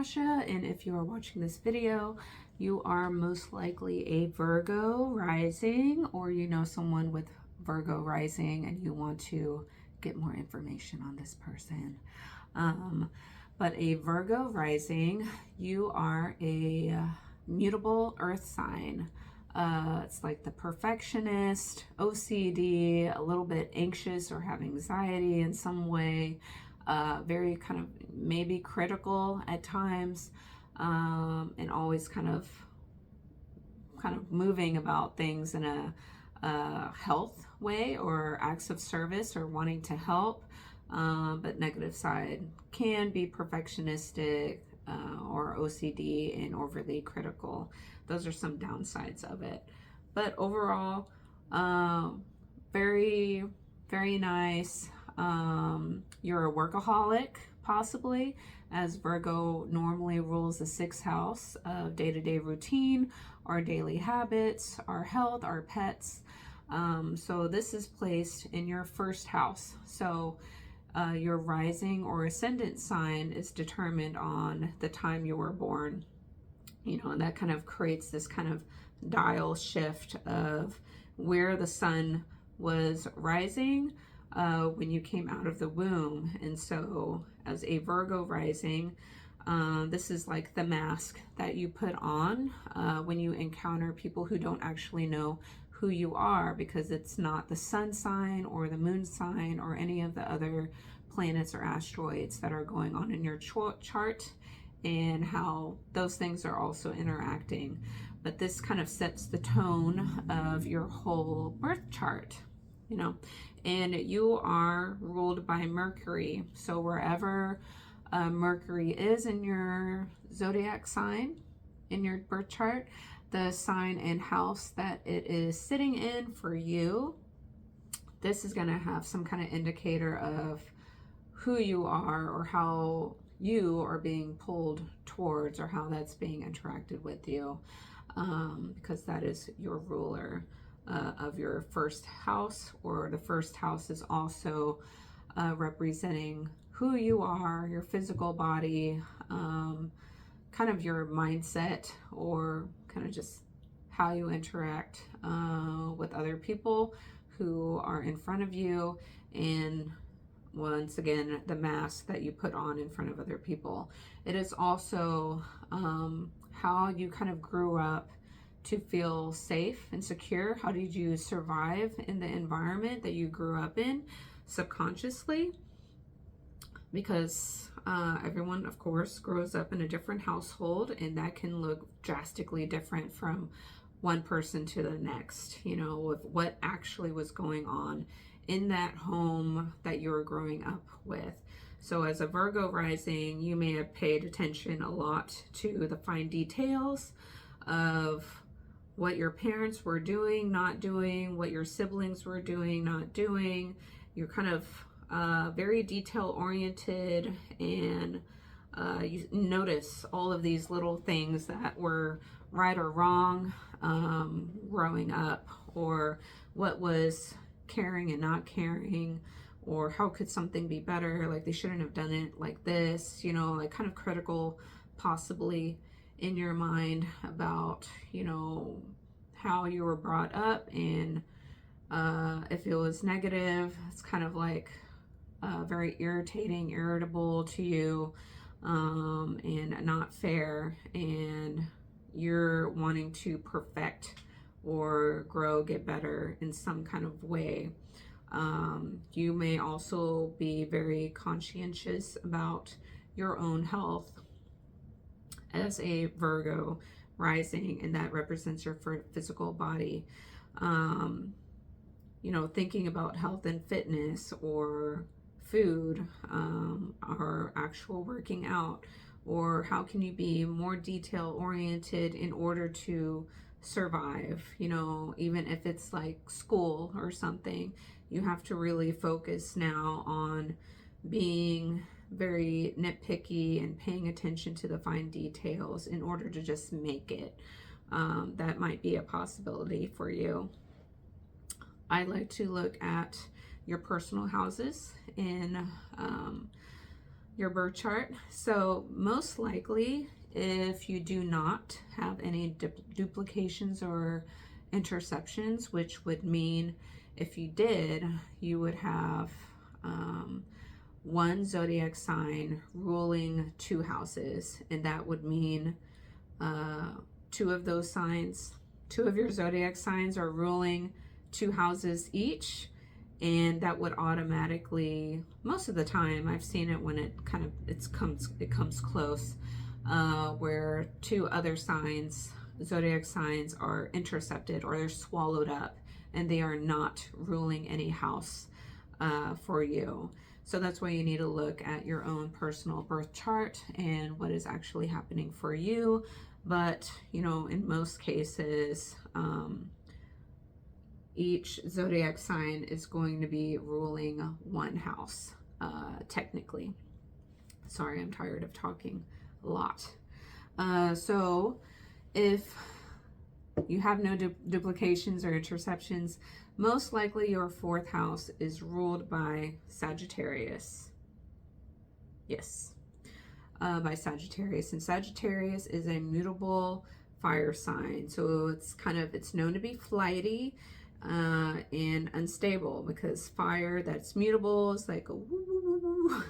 Natasha, and if you are watching this video, you are most likely a Virgo rising, or you know someone with Virgo rising and you want to get more information on this person. But a Virgo rising, you are a mutable earth sign. It's like the perfectionist, OCD, a little bit anxious or have anxiety in some way, very kind of maybe critical at times, and always kind of moving about things in a health way or acts of service or wanting to help. But negative side can be perfectionistic or OCD and overly critical. Those are some downsides of it. But overall, very, very nice. You're a workaholic, possibly, as Virgo normally rules the 6th house of day-to-day routine, our daily habits, our health, our pets. So this is placed in your 1st house. So your rising or ascendant sign is determined on the time you were born, and that kind of creates this kind of dial shift of where the sun was rising when you came out of the womb. And so as a Virgo rising, this is like the mask that you put on when you encounter people who don't actually know who you are, because it's not the sun sign or the moon sign or any of the other planets or asteroids that are going on in your chart, and how those things are also interacting. But this kind of sets the tone of your whole birth chart, and you are ruled by Mercury. So wherever Mercury is in your zodiac sign, in your birth chart, the sign and house that it is sitting in for you, this is going to have some kind of indicator of who you are or how you are being pulled towards, or how that's being interacted with you, because that is your ruler of your 1st house, or the 1st house is also representing who you are, your physical body, kind of your mindset, or kind of just how you interact with other people who are in front of you, and once again, the mask that you put on in front of other people. It is also how you kind of grew up to feel safe and secure. How did you survive in the environment that you grew up in subconsciously? Because everyone, of course, grows up in a different household, and that can look drastically different from one person to the next, with what actually was going on in that home that you were growing up with. So as a Virgo rising, you may have paid attention a lot to the fine details of what your parents were doing, not doing, what your siblings were doing, not doing. You're kind of very detail oriented, and you notice all of these little things that were right or wrong growing up, or what was caring and not caring, or how could something be better, like they shouldn't have done it like this, like kind of critical possibly in your mind about how you were brought up. And if it was negative, it's kind of like very irritating, irritable to you, and not fair, and you're wanting to perfect or grow, get better in some kind of way. You may also be very conscientious about your own health as a Virgo rising, and that represents your physical body. Thinking about health and fitness, or food, or actual working out, or how can you be more detail oriented in order to survive, even if it's like school or something. You have to really focus now on being very nitpicky and paying attention to the fine details in order to just make it. That might be a possibility for you. I like to look at your personal houses in your birth chart. So most likely, if you do not have any duplications or interceptions, which would mean if you did, you would have one zodiac sign ruling two houses, and that would mean two of those signs, two of your zodiac signs are ruling two houses each, and that would automatically, most of the time I've seen it when it comes close, where two other signs, zodiac signs, are intercepted or they're swallowed up and they are not ruling any house for you. So that's why you need to look at your own personal birth chart and what is actually happening for you. But, you know, in most cases, each zodiac sign is going to be ruling one house, technically. Sorry, I'm tired of talking a lot. So if you have no duplications or interceptions, most likely your fourth house is ruled by Sagittarius. Yes, by Sagittarius. And Sagittarius is a mutable fire sign. So it's known to be flighty and unstable, because fire that's mutable is like a woo, woo, woo,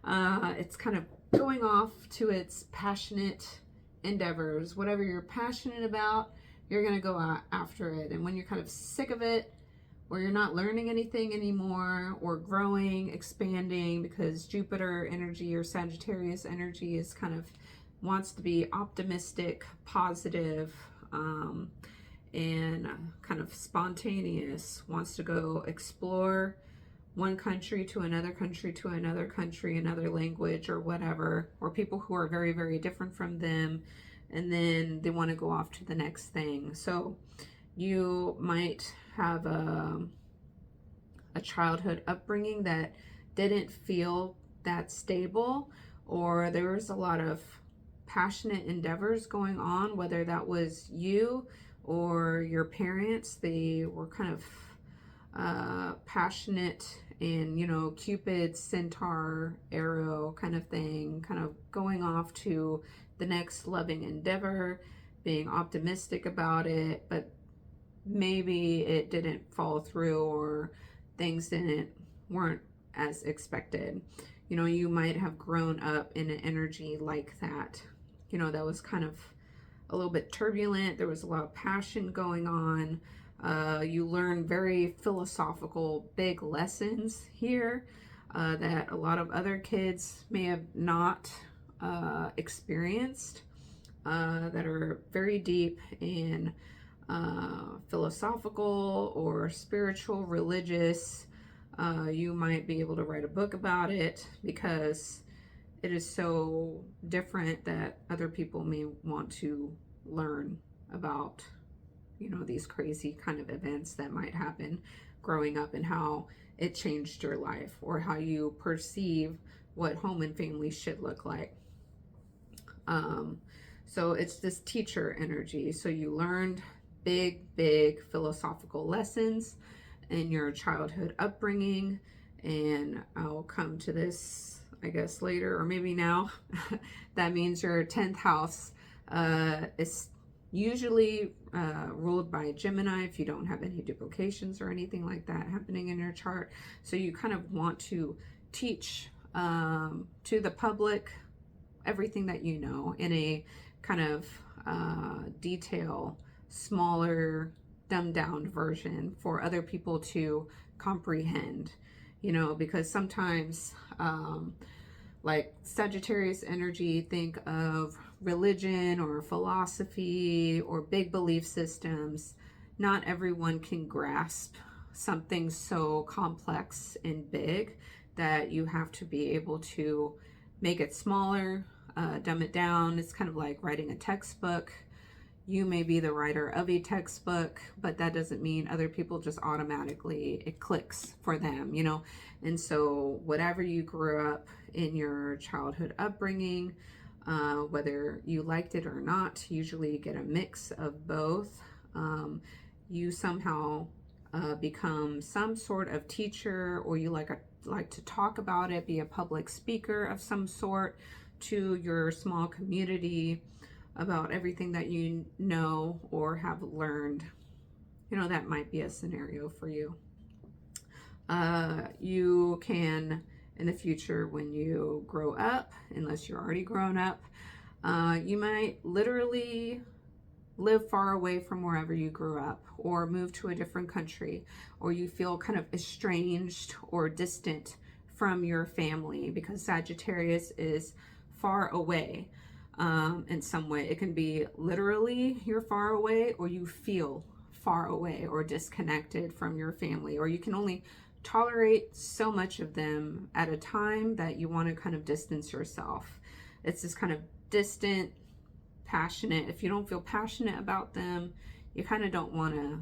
woo. It's kind of going off to its passionate endeavors. Whatever you're passionate about, you're going to go after it. And when you're kind of sick of it, or you're not learning anything anymore, or growing, expanding, because Jupiter energy or Sagittarius energy is kind of wants to be optimistic, positive, and kind of spontaneous, wants to go explore one country to another country to another country, another language or whatever, or people who are very, very different from them, and then they want to go off to the next thing. So you might have a childhood upbringing that didn't feel that stable, or there was a lot of passionate endeavors going on, whether that was you or your parents. They were kind of passionate and, you know, Cupid, centaur, arrow kind of thing, kind of going off to the next loving endeavor, being optimistic about it, but maybe it didn't follow through, or things weren't as expected. You know, you might have grown up in an energy like that, you know, that was kind of a little bit turbulent. There was a lot of passion going on. You learn very philosophical, big lessons here that a lot of other kids may have not experienced, that are very deep in philosophical or spiritual, religious. You might be able to write a book about it, because it is so different that other people may want to learn about, you know, these crazy kind of events that might happen growing up, and how it changed your life, or how you perceive what home and family should look like. So it's this teacher energy. So you learned big philosophical lessons in your childhood upbringing, and I'll come to this, I guess, later, or maybe now. That means your 10th house is usually ruled by Gemini, if you don't have any duplications or anything like that happening in your chart. So you kind of want to teach to the public everything that you know in a kind of detail, smaller, dumbed down version for other people to comprehend, you know, because sometimes like Sagittarius energy, think of religion or philosophy or big belief systems. Not everyone can grasp something so complex and big that you have to be able to make it smaller, dumb it down. It's kind of like writing a textbook. You may be the writer of a textbook, but that doesn't mean other people just automatically, it clicks for them, you know? And so whatever you grew up in your childhood upbringing, whether you liked it or not, usually you get a mix of both. You somehow become some sort of teacher, or you like to talk about it, be a public speaker of some sort to your small community about everything that you know or have learned. You know, that might be a scenario for you. You can, in the future, when you grow up, unless you're already grown up, you might literally live far away from wherever you grew up, or move to a different country, or you feel kind of estranged or distant from your family, because Sagittarius is far away in some way. It can be literally you're far away, or you feel far away or disconnected from your family, or you can only tolerate so much of them at a time that you want to kind of distance yourself. It's this kind of distant, passionate. If you don't feel passionate about them, you kind of don't want to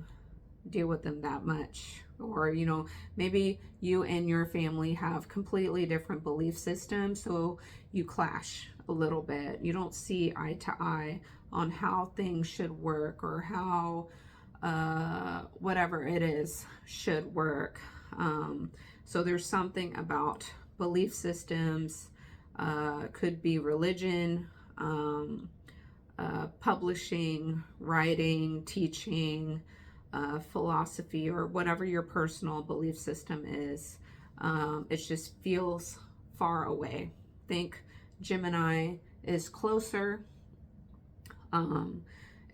deal with them that much. Or, you know, maybe you and your family have completely different belief systems, so you clash a little bit. You don't see eye to eye on how things should work, or how whatever it is should work. So there's something about belief systems, could be religion, publishing, writing, teaching, philosophy, or whatever your personal belief system is. It just feels far away. Think Gemini is closer.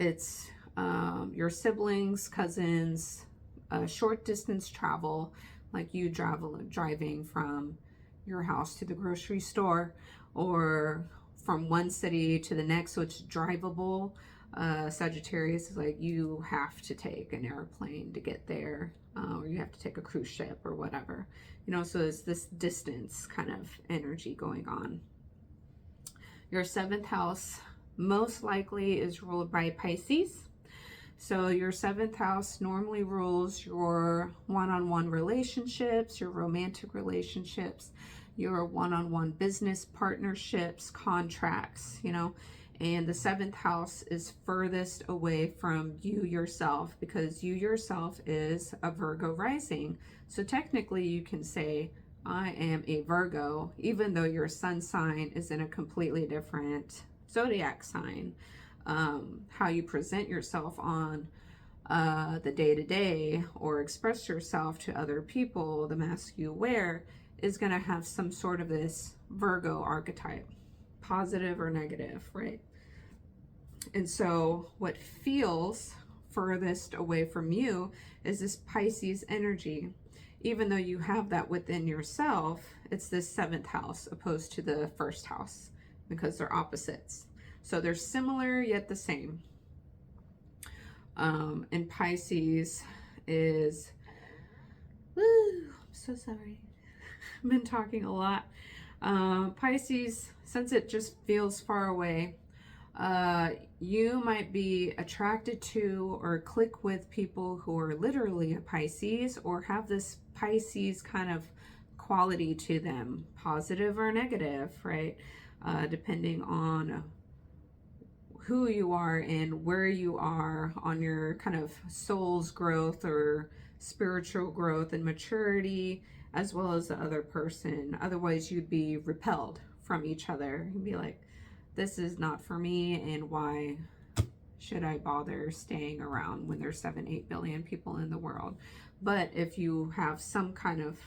It's your siblings, cousins, short distance travel, like you driving from your house to the grocery store, or from one city to the next, so it's drivable. Sagittarius is like you have to take an airplane to get there, or you have to take a cruise ship or whatever, you know, so it's this distance kind of energy going on. Your 7th house most likely is ruled by Pisces. So your 7th house normally rules your one-on-one relationships, your romantic relationships, your one-on-one business partnerships, contracts, you know, and the 7th house is furthest away from you yourself, because you yourself is a Virgo rising. So technically you can say, I am a Virgo, even though your sun sign is in a completely different zodiac sign. How you present yourself on the day-to-day, or express yourself to other people, the mask you wear, is going to have some sort of this Virgo archetype, positive or negative, right? And so what feels furthest away from you is this Pisces energy. Even though you have that within yourself, it's this 7th house opposed to the 1st house, because they're opposites. So they're similar yet the same. And Pisces is, woo, I'm so sorry. I've been talking a lot. Pisces, since it just feels far away, you might be attracted to or click with people who are literally a Pisces, or have this Pisces kind of quality to them, positive or negative, right? Depending on who you are and where you are on your kind of soul's growth or spiritual growth and maturity, as well as the other person. Otherwise, you'd be repelled from each other. You'd be like, this is not for me, and why should I bother staying around when there's 7-8 billion people in the world? But if you have some kind of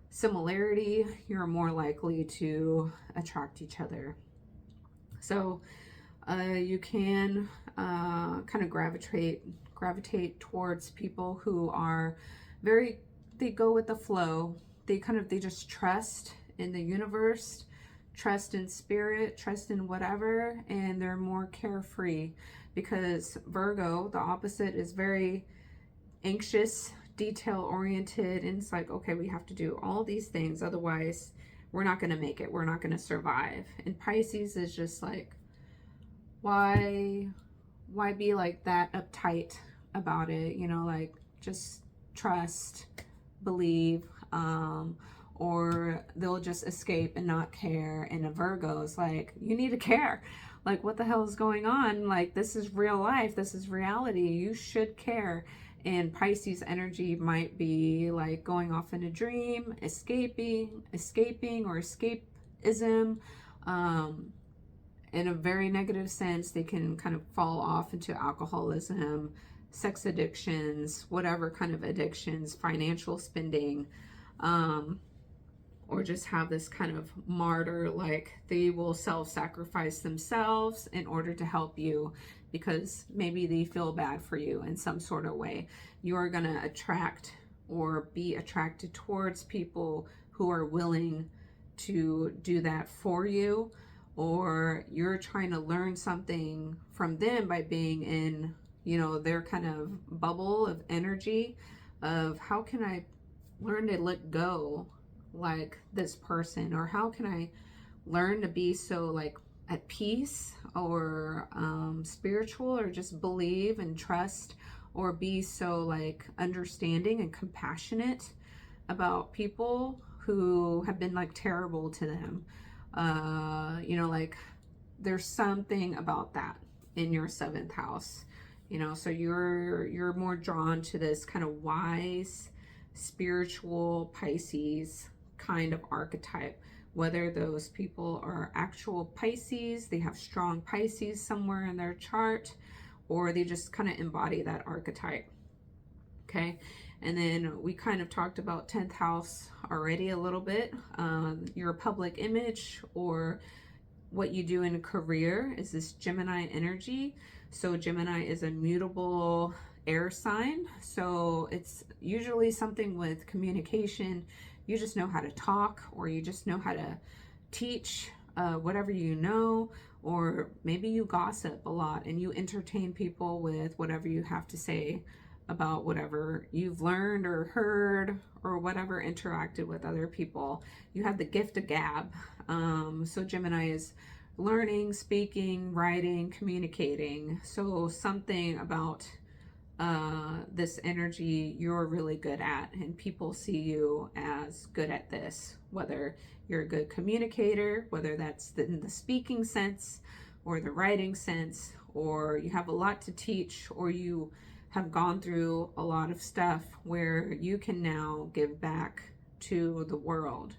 similarity, you're more likely to attract each other. So you can kind of gravitate towards people who are they go with the flow. They just trust in the universe, trust in spirit, trust in whatever, and they're more carefree, because Virgo, the opposite, is very anxious, detail oriented, and it's like, okay, we have to do all these things, otherwise we're not going to make it, we're not going to survive. And Pisces is just like, why be like that uptight about it, you know, like just trust, believe, or they'll just escape and not care. And a Virgo is like, you need to care. Like, what the hell is going on? Like, this is real life, this is reality, you should care. And Pisces energy might be like going off in a dream, escaping or escapism. In a very negative sense, they can kind of fall off into alcoholism, sex addictions, whatever kind of addictions, financial spending, or just have this kind of martyr, like they will self-sacrifice themselves in order to help you because maybe they feel bad for you in some sort of way. You are going to attract or be attracted towards people who are willing to do that for you, or you're trying to learn something from them by being in, you know, their kind of bubble of energy of how can I learn to let go like this person, or how can I learn to be so like at peace or spiritual, or just believe and trust, or be so like understanding and compassionate about people who have been like terrible to them. You know, like there's something about that in your 7th house, you know, so you're more drawn to this kind of wise, spiritual Pisces kind of archetype, whether those people are actual Pisces, they have strong Pisces somewhere in their chart, or they just kind of embody that archetype. Okay. And then we kind of talked about 10th house already a little bit. Your public image or what you do in a career is this Gemini energy. So Gemini is a mutable air sign. So it's usually something with communication. You just know how to talk, or you just know how to teach whatever you know, or maybe you gossip a lot and you entertain people with whatever you have to say about whatever you've learned or heard or whatever interacted with other people. You have the gift of gab. So Gemini is learning, speaking, writing, communicating. So something about this energy you're really good at, and people see you as good at this, whether you're a good communicator, whether that's in the speaking sense or the writing sense, or you have a lot to teach, or you have gone through a lot of stuff where you can now give back to the world,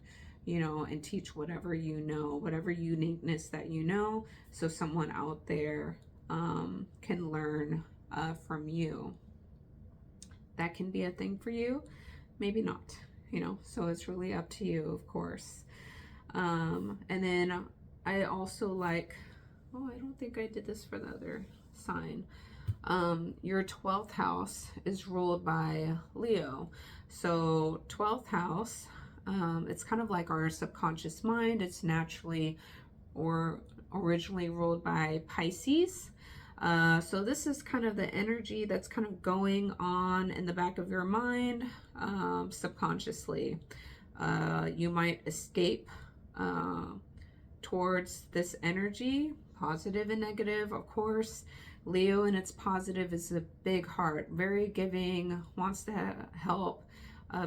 you know, and teach whatever you know, whatever uniqueness that you know, so someone out there can learn from you. That can be a thing for you, maybe not, you know, so it's really up to you, of course. And then I also like, oh, I don't think I did this for the other sign. Your 12th house is ruled by Leo. So 12th house, it's kind of like our subconscious mind. It's naturally or originally ruled by Pisces. So this is kind of the energy that's kind of going on in the back of your mind, subconsciously. You might escape towards this energy, positive and negative, of course. Leo in its positive is a big heart, very giving, wants to help,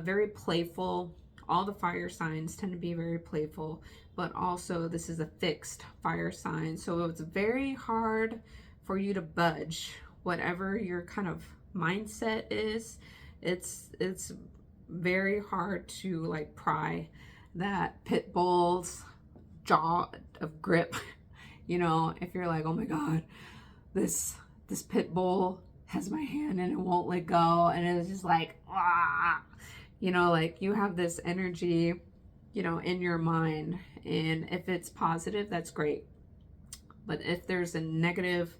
very playful. All the fire signs tend to be very playful, but also this is a fixed fire sign. So it's very hard for you to budge whatever your kind of mindset is. It's very hard to like pry that pit bull's jaw of grip. You know, if you're like, oh my God, this pit bull has my hand and it won't let go, and it's just like, ah, you know, like you have this energy, you know, in your mind, and if it's positive, that's great. But if there's a negative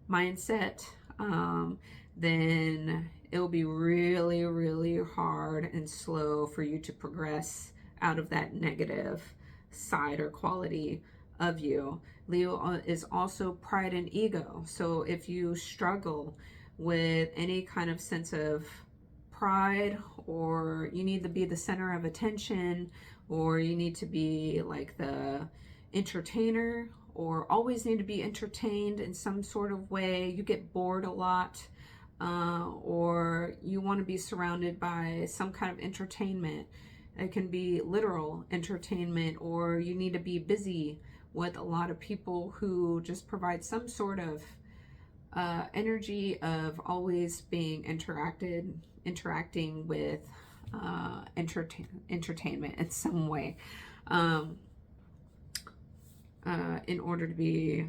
mindset, then it'll be really, really hard and slow for you to progress out of that negative side or quality of you. Leo is also pride and ego. So if you struggle with any kind of sense of pride, or you need to be the center of attention, or you need to be like the entertainer, or always need to be entertained in some sort of way, you get bored a lot, or you want to be surrounded by some kind of entertainment. It can be literal entertainment, or you need to be busy with a lot of people who just provide some sort of energy of always being interacting with entertainment in some way, in order to be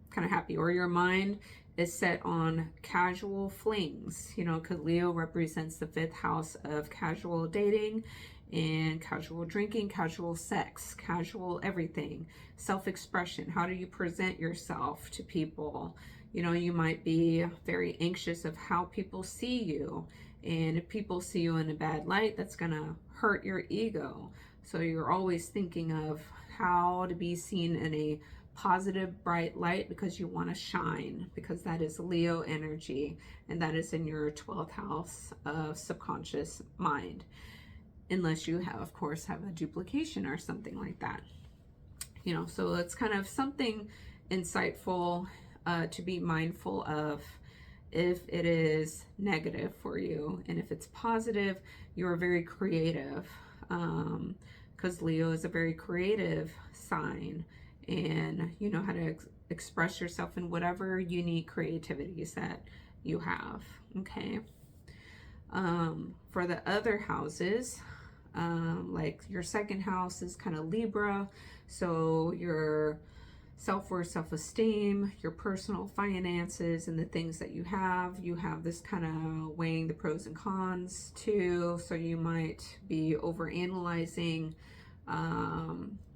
kind of happy, or your mind is set on casual flings, you know, because Leo represents the 5th house of casual dating and casual drinking, casual sex, casual everything, self-expression. How do you present yourself to people? You know, you might be very anxious of how people see you, and if people see you in a bad light, that's gonna hurt your ego. So you're always thinking of how to be seen in a positive, bright light, because you want to shine, because that is Leo energy, and that is in your 12th house of subconscious mind, unless you have, of course, have a duplication or something like that, you know. So it's kind of something insightful to be mindful of if it is negative for you, and if it's positive, you're very creative, because Leo is a very creative sign, and you know how to express yourself in whatever unique creativities that you have. Okay. For the other houses, like your 2nd house is kind of Libra, so your self-worth, self-esteem, your personal finances, and the things that you have this kind of weighing the pros and cons too. So you might be over analyzing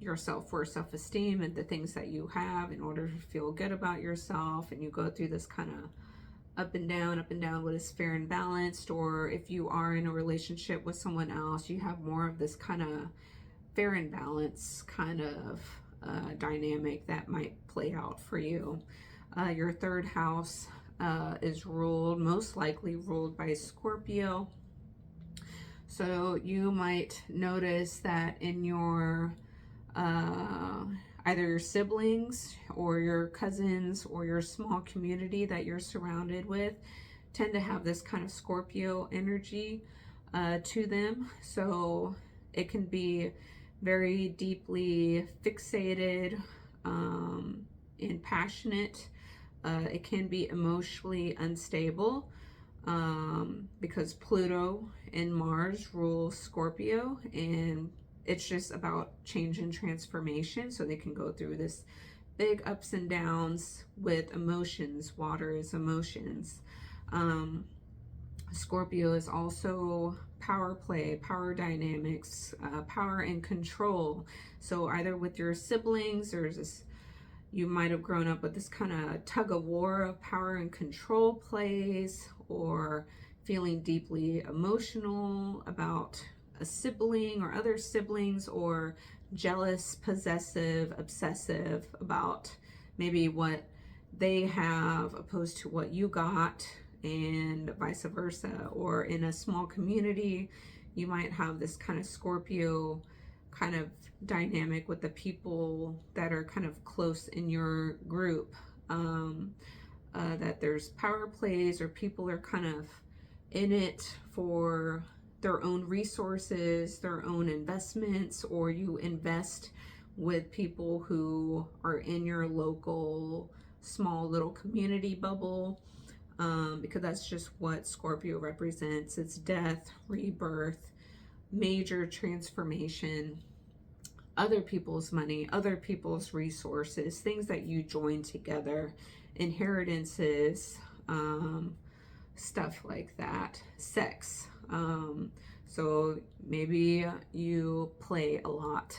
your self-worth, self-esteem, and the things that you have in order to feel good about yourself, and you go through this kind of up and down, what is fair and balanced. Or if you are in a relationship with someone else, you have more of this kind of fair and balanced kind of dynamic that might play out for you. Your 3rd house is most likely ruled by Scorpio. So you might notice that in your either your siblings or your cousins or your small community that you're surrounded with tend to have this kind of Scorpio energy to them. So it can be very deeply fixated and passionate. It can be emotionally unstable, because Pluto and Mars rule Scorpio, and it's just about change and transformation. So they can go through this big ups and downs with emotions. Water is emotions. Scorpio is also power play, power dynamics, power and control. So either with your siblings, there's this, you might have grown up with this kind of tug of war of power and control plays, or feeling deeply emotional about a sibling or other siblings, or jealous, possessive, obsessive about maybe what they have opposed to what you got, and vice versa. Or in a small community, you might have this kind of Scorpio kind of dynamic with the people that are kind of close in your group, that there's power plays, or people are kind of in it for their own resources, their own investments, or you invest with people who are in your local small little community bubble, because that's just what Scorpio represents. It's death, rebirth, major transformation, other people's money, other people's resources, things that you join together, inheritances, stuff like that, sex. So maybe you play a lot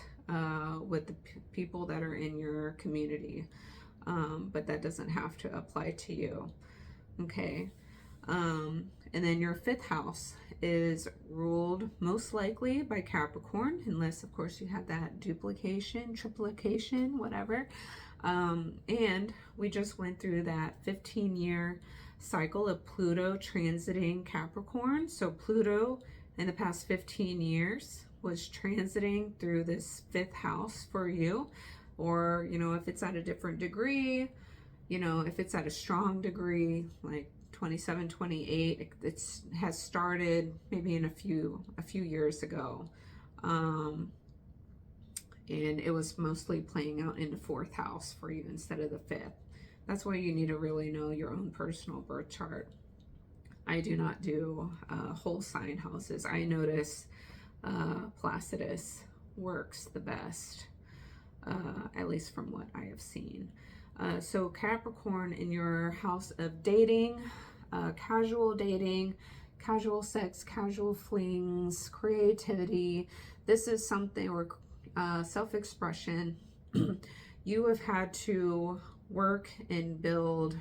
with the people that are in your community, but that doesn't have to apply to you. Okay. And then your 5th house is ruled most likely by Capricorn, unless of course you have that duplication, triplication, whatever. And we just went through that 15-year cycle of Pluto transiting Capricorn. So Pluto in the past 15 years was transiting through this 5th house for you. Or, you know, if it's at a different degree, you know, if it's at a strong degree, like 27, 28, it has started maybe in a few years ago. And it was mostly playing out in the 4th house for you instead of the 5th. That's why you need to really know your own personal birth chart. I do not do whole sign houses. I notice Placidus works the best, at least from what I have seen. So Capricorn in your house of dating, casual dating, casual sex, casual flings, creativity. This is something, or self-expression. You have had to work and build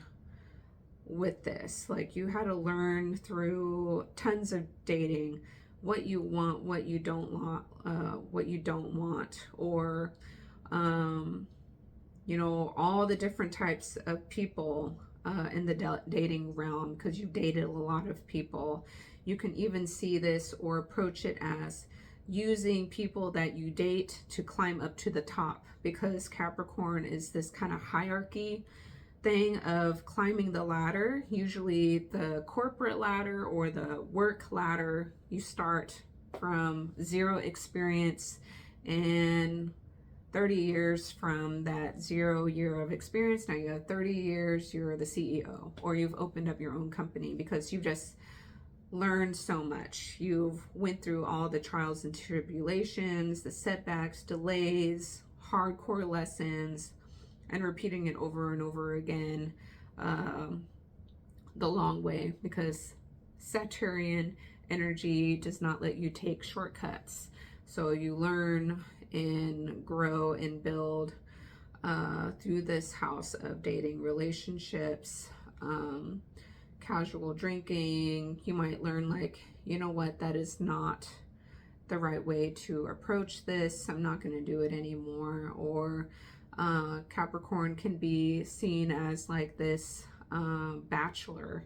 with this. Like, you had to learn through tons of dating what you want, what you don't want, or you know, all the different types of people in the dating realm, because you've dated a lot of people. You can even see this or approach it as using people that you date to climb up to the top, because Capricorn is this kind of hierarchy thing of climbing the ladder, usually the corporate ladder or the work ladder. You start from 0 experience, and 30 years from that 0 year of experience, now you have 30 years, you're the CEO, or you've opened up your own company because you've just learned so much. You've went through all the trials and tribulations, the setbacks, delays, hardcore lessons, and repeating it over and over again the long way, because Saturnian energy does not let you take shortcuts. So you learn and grow and build through this house of dating, relationships, casual drinking. You might learn, like, you know what, that is not the right way to approach this. I'm not going to do it anymore. Or Capricorn can be seen as like this bachelor.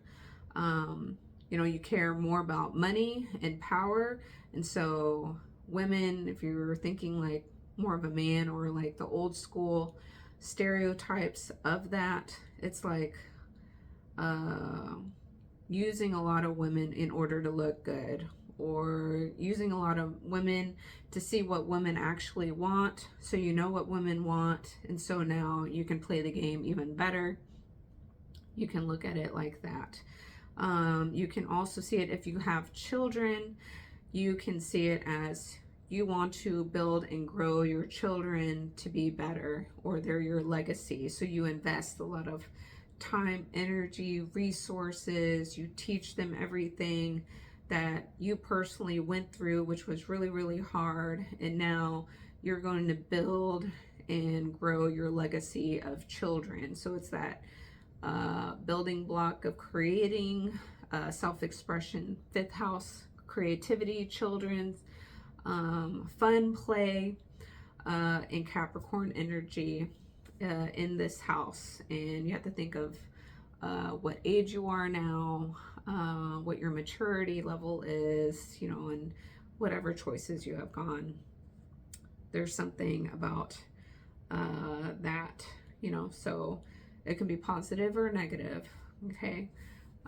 You know, you care more about money and power. And so women, if you're thinking like more of a man, or like the old school stereotypes of that, it's like using a lot of women in order to look good, or using a lot of women to see what women actually want, so you know what women want, and so now you can play the game even better. You can look at it like that. You can also see it if you have children. You can see it as you want to build and grow your children to be better, or they're your legacy. So you invest a lot of time, energy, resources. You teach them everything that you personally went through, which was really, really hard. And now you're going to build and grow your legacy of children. So it's that building block of creating self-expression. 5th house, creativity, children's, fun, play, and Capricorn energy in this house. And you have to think of what age you are now, what your maturity level is, you know, and whatever choices you have gone. There's something about that, you know, so it can be positive or negative, okay?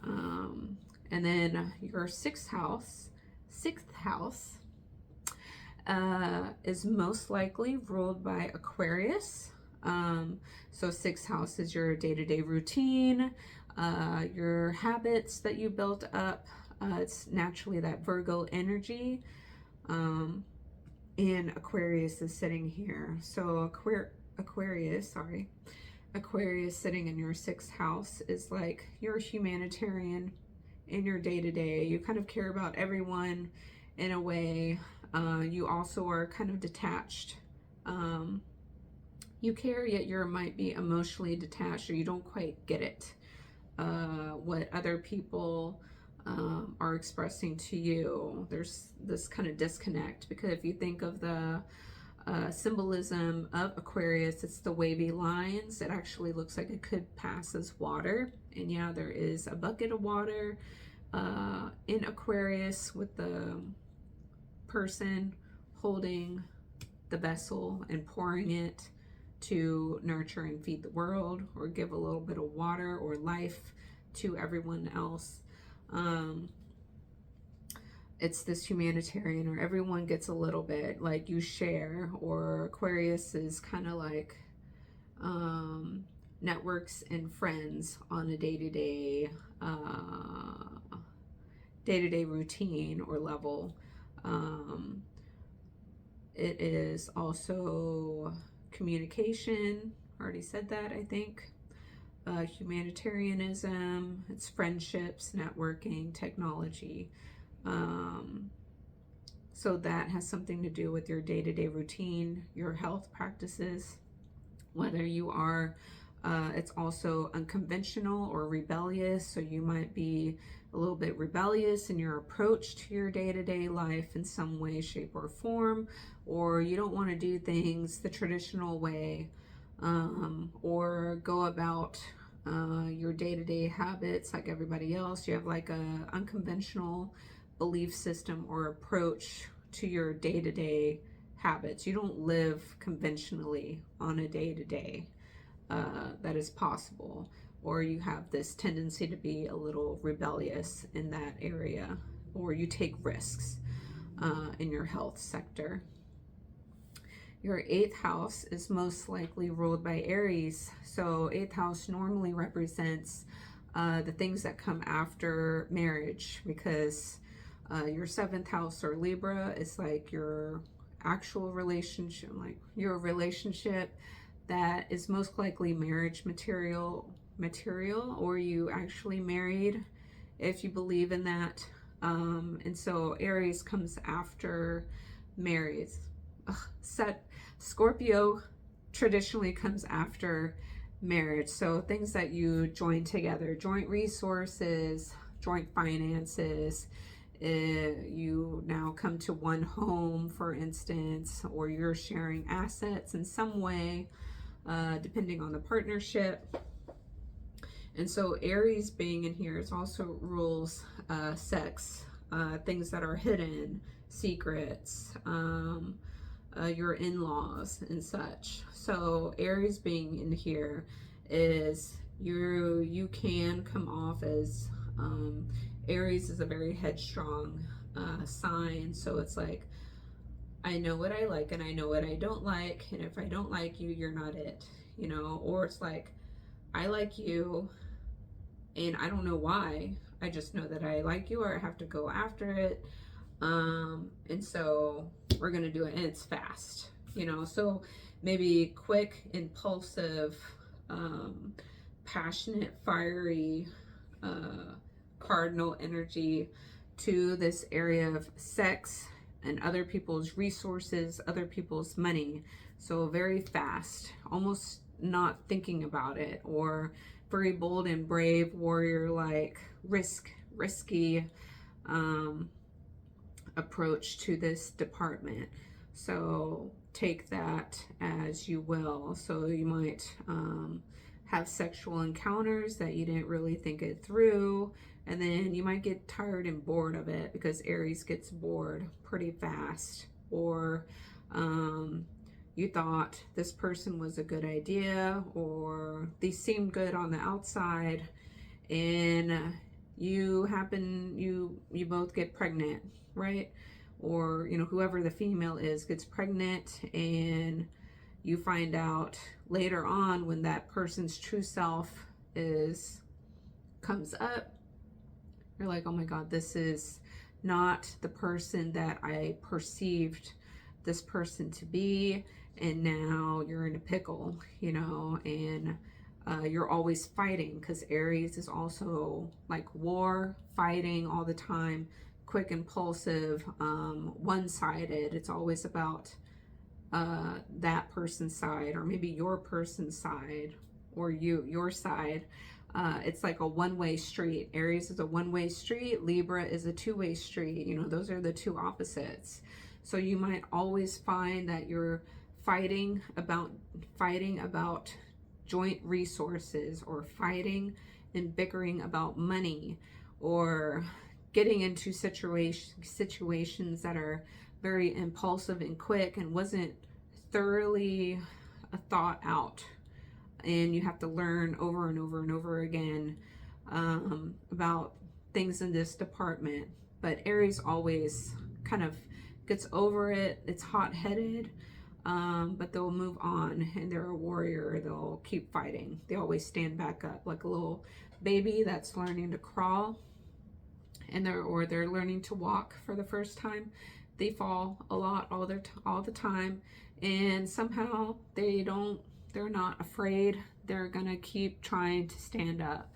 And then your 6th house is most likely ruled by Aquarius. So 6th house is your day-to-day routine, your habits that you built up. It's naturally that Virgo energy. And Aquarius is sitting here. So Aquarius sitting in your 6th house is like, you're a humanitarian in your day-to-day. You kind of care about everyone in a way. You also are kind of detached. You care, yet you might be emotionally detached, or you don't quite get it, what other people are expressing to you. There's this kind of disconnect, because if you think of the symbolism of Aquarius, it's the wavy lines. It actually looks like it could pass as water. And yeah, there is a bucket of water in Aquarius, with the person holding the vessel and pouring it to nurture and feed the world, or give a little bit of water or life to everyone else. It's this humanitarian, or everyone gets a little bit, like you share. Or Aquarius is kind of like networks and friends on a day-to-day routine or level. It is also communication. Already said that, I think. Humanitarianism. It's friendships, networking, technology. So that has something to do with your day-to-day routine, your health practices, whether you are, it's also unconventional or rebellious. So you might be a little bit rebellious in your approach to your day-to-day life in some way, shape, or form, or you don't want to do things the traditional way, or go about your day-to-day habits like everybody else. You have like a unconventional belief system or approach to your day-to-day habits. You don't live conventionally on a day-to-day. That is possible. Or you have this tendency to be a little rebellious in that area, or you take risks in your health sector. Your 8th house is most likely ruled by Aries. So 8th house normally represents the things that come after marriage, because your 7th house or Libra is like your actual relationship, like your relationship that is most likely marriage material, or you actually married if you believe in that. And so Aries comes after marriage. Scorpio traditionally comes after marriage. So things that you join together, joint resources, joint finances, you now come to one home, for instance, or you're sharing assets in some way, depending on the partnership. And so Aries being in here is also rules sex, things that are hidden, secrets, your in-laws and such. So Aries being in here is you can come off as Aries is a very headstrong sign. So it's like, I know what I like and I know what I don't like, and if I don't like you, you're not it, you know. Or it's like, I like you and I don't know why, I just know that I like you, or I have to go after it. And so we're gonna do it, and it's fast, you know. So maybe quick, impulsive, passionate, fiery, cardinal energy to this area of sex and other people's resources, other people's money. So very fast, almost not thinking about it, or very bold and brave, warrior like, risky approach to this department. So take that as you will. So you might have sexual encounters that you didn't really think it through, and then you might get tired and bored of it, because Aries gets bored pretty fast. Or you thought this person was a good idea, or they seemed good on the outside, and you both get pregnant, right? Or, you know, whoever the female is gets pregnant, and you find out later on, when that person's true self comes up, you're like, oh my God, this is not the person that I perceived this person to be. And now you're in a pickle, you know. And you're always fighting, because Aries is also like war, fighting all the time, quick, impulsive, one-sided. It's always about that person's side, or maybe your person's side, or your side. It's like a one-way street. Aries is a one-way street. Libra is a two-way street. You know, those are the two opposites. So you might always find that you're fighting about joint resources, or fighting and bickering about money, or getting into situations that are very impulsive and quick and wasn't thoroughly thought out. And you have to learn over and over and over again about things in this department. But Aries always kind of gets over it. It's hot-headed. but they'll move on, and they're a warrior. They'll keep fighting. They always stand back up like a little baby that's learning to crawl, and they're learning to walk for the first time. They fall a lot all the time, and somehow they're not afraid. They're gonna keep trying to stand up,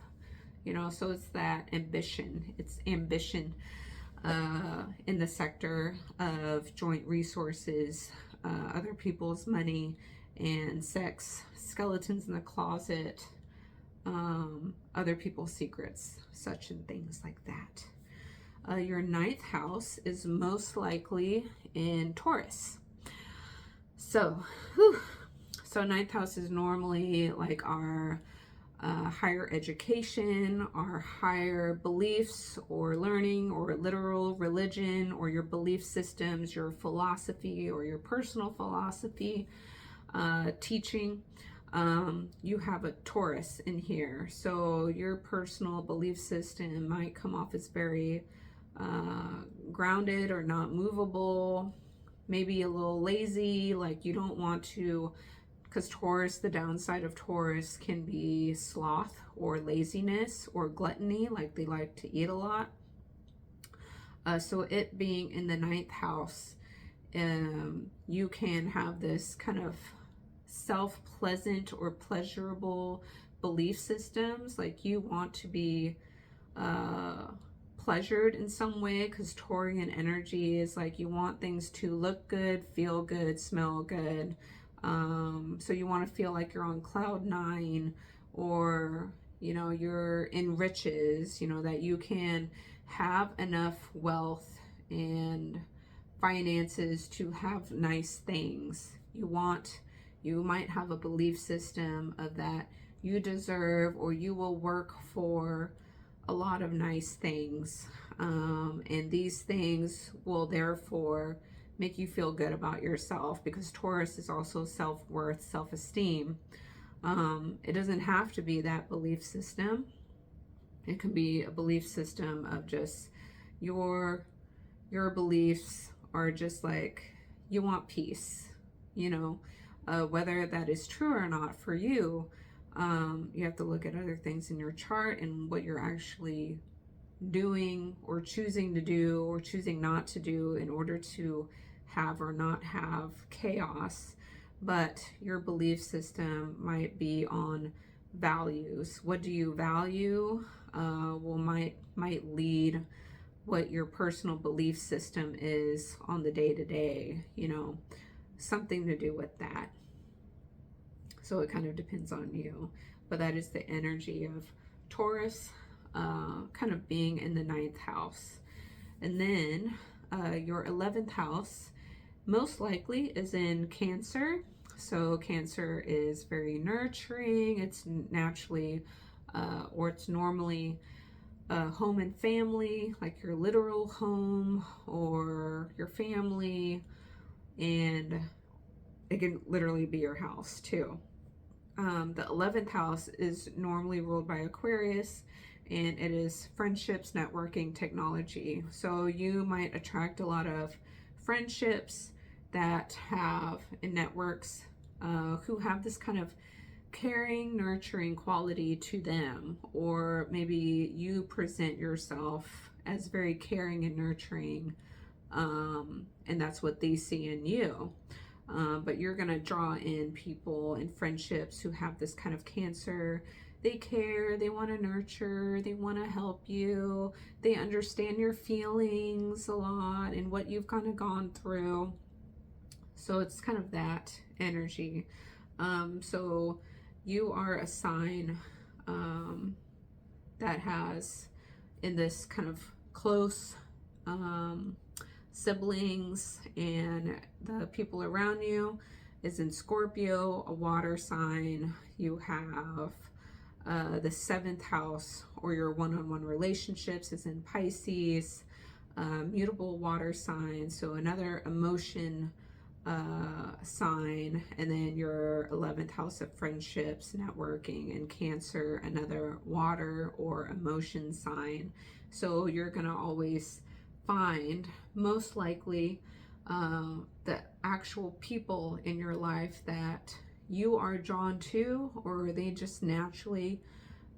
so it's that ambition. It's ambition in the sector of joint resources, other people's money and sex, skeletons in the closet, other people's secrets, such and things like that. Your ninth house is most likely in Taurus. So ninth house is normally like our higher education, our higher beliefs or learning or literal religion, or your belief systems, your philosophy or your personal philosophy, teaching. You have a Taurus in here. So your personal belief system might come off as very grounded or not movable, maybe a little lazy, like you don't want to, because Taurus, the downside of Taurus can be sloth or laziness or gluttony, like they like to eat a lot. So it being in the ninth house, you can have this kind of self-pleasant or pleasurable belief systems, like you want to be pleasured in some way, because Taurian energy is like you want things to look good, feel good, smell good. So you want to feel like you're on cloud nine, or you're in riches, that you can have enough wealth and finances to have nice things. You might have a belief system of that you deserve, or you will work for a lot of nice things, and these things will therefore make you feel good about yourself, because Taurus is also self-worth, self-esteem. It doesn't have to be that belief system. It can be a belief system of just your beliefs are just like you want peace, whether that is true or not for you. You have to look at other things in your chart and what you're actually doing or choosing to do or choosing not to do in order to have or not have chaos. But your belief system might be on values. What do you value? Might lead what your personal belief system is on the day-to-day, something to do with that. So it kind of depends on you, but that is the energy of Taurus, kind of being in the ninth house. And then your 11th house most likely is in Cancer. So Cancer is very nurturing. It's naturally, or it's normally home and family, like your literal home or your family, and it can literally be your house too. The 11th house is normally ruled by Aquarius, and it is friendships, networking, technology. So you might attract a lot of friendships that have networks who have this kind of caring, nurturing quality to them, or maybe you present yourself as very caring and nurturing, and that's what they see in you. But you're gonna draw in people and friendships who have this kind of Cancer. They care, they want to nurture, they want to help you, they understand your feelings a lot and what you've kind of gone through. So it's kind of that energy. So you are a sign that has in this kind of close siblings, and the people around you is in Scorpio, a water sign. You have the 7th house, or your one-on-one relationships, is in Pisces, mutable water sign, so another emotion sign. And then your 11th house of friendships, networking, and Cancer, another water or emotion sign. So you're gonna always find, most likely, the actual people in your life that you are drawn to, or they just naturally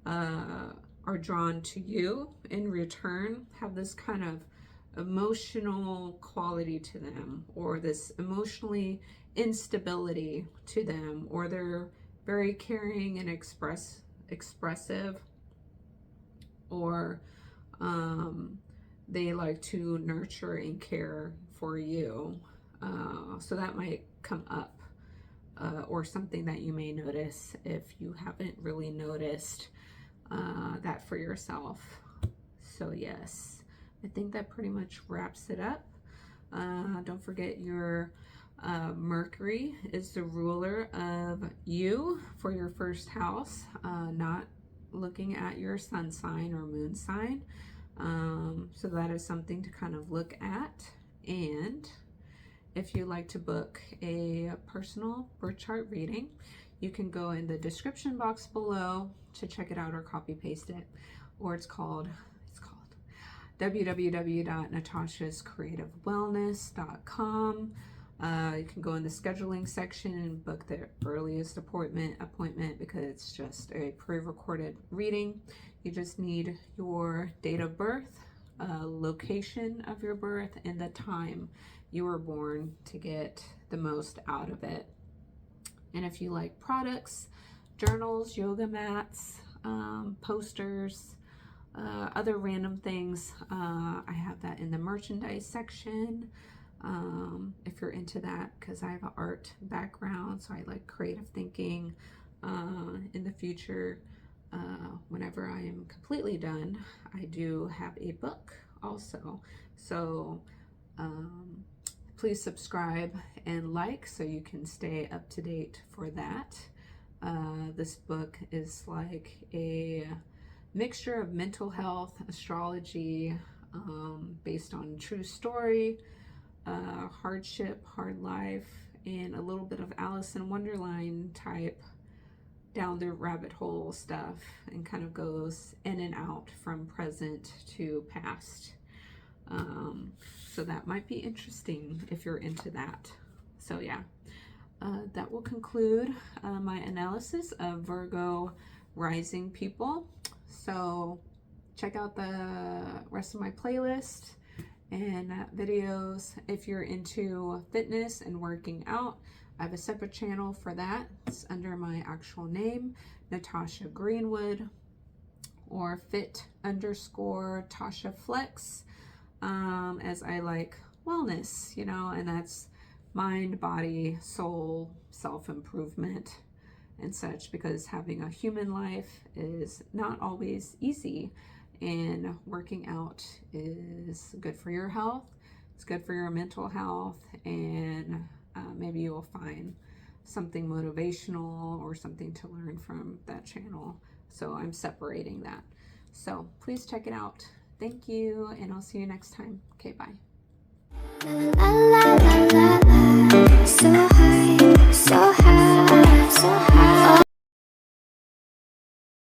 are drawn to you in return, have this kind of emotional quality to them, or this emotionally instability to them, or they're very caring and expressive, or they like to nurture and care for you. So that might come up, or something that you may notice if you haven't really noticed that for yourself. So yes, I think that pretty much wraps it up. Don't forget your Mercury is the ruler of you for your first house, not looking at your sun sign or moon sign. So that is something to kind of look at. And if you'd like to book a personal birth chart reading, you can go in the description box below to check it out or copy paste it. Or it's called www.natashascreativewellness.com. You can go in the scheduling section and book the earliest appointment because it's just a pre-recorded reading. You just need your date of birth, location of your birth, and the time you were born to get the most out of it. And if you like products, journals, yoga mats, posters, other random things, I have that in the merchandise section. If you're into that, because I have an art background, so I like creative thinking. In the future, whenever I am completely done, I do have a book also. So please subscribe and like so you can stay up to date for that. This book is like a mixture of mental health, astrology, based on true story, hardship, hard life, and a little bit of Alice in Wonderland type down the rabbit hole stuff, and kind of goes in and out from present to past. So that might be interesting if you're into that. So yeah, that will conclude my analysis of Virgo rising people. So check out the rest of my playlist and videos. If you're into fitness and working out, I have a separate channel for that. It's under my actual name, Natasha Greenwood, or fit_Tasha Flex, as I like wellness, you know, and that's mind, body, soul, self-improvement and such, because having a human life is not always easy, and working out is good for your health, it's good for your mental health, and maybe you will find something motivational or something to learn from that channel. So I'm separating that. So please check it out. Thank you, and I'll see you next time. Okay, bye.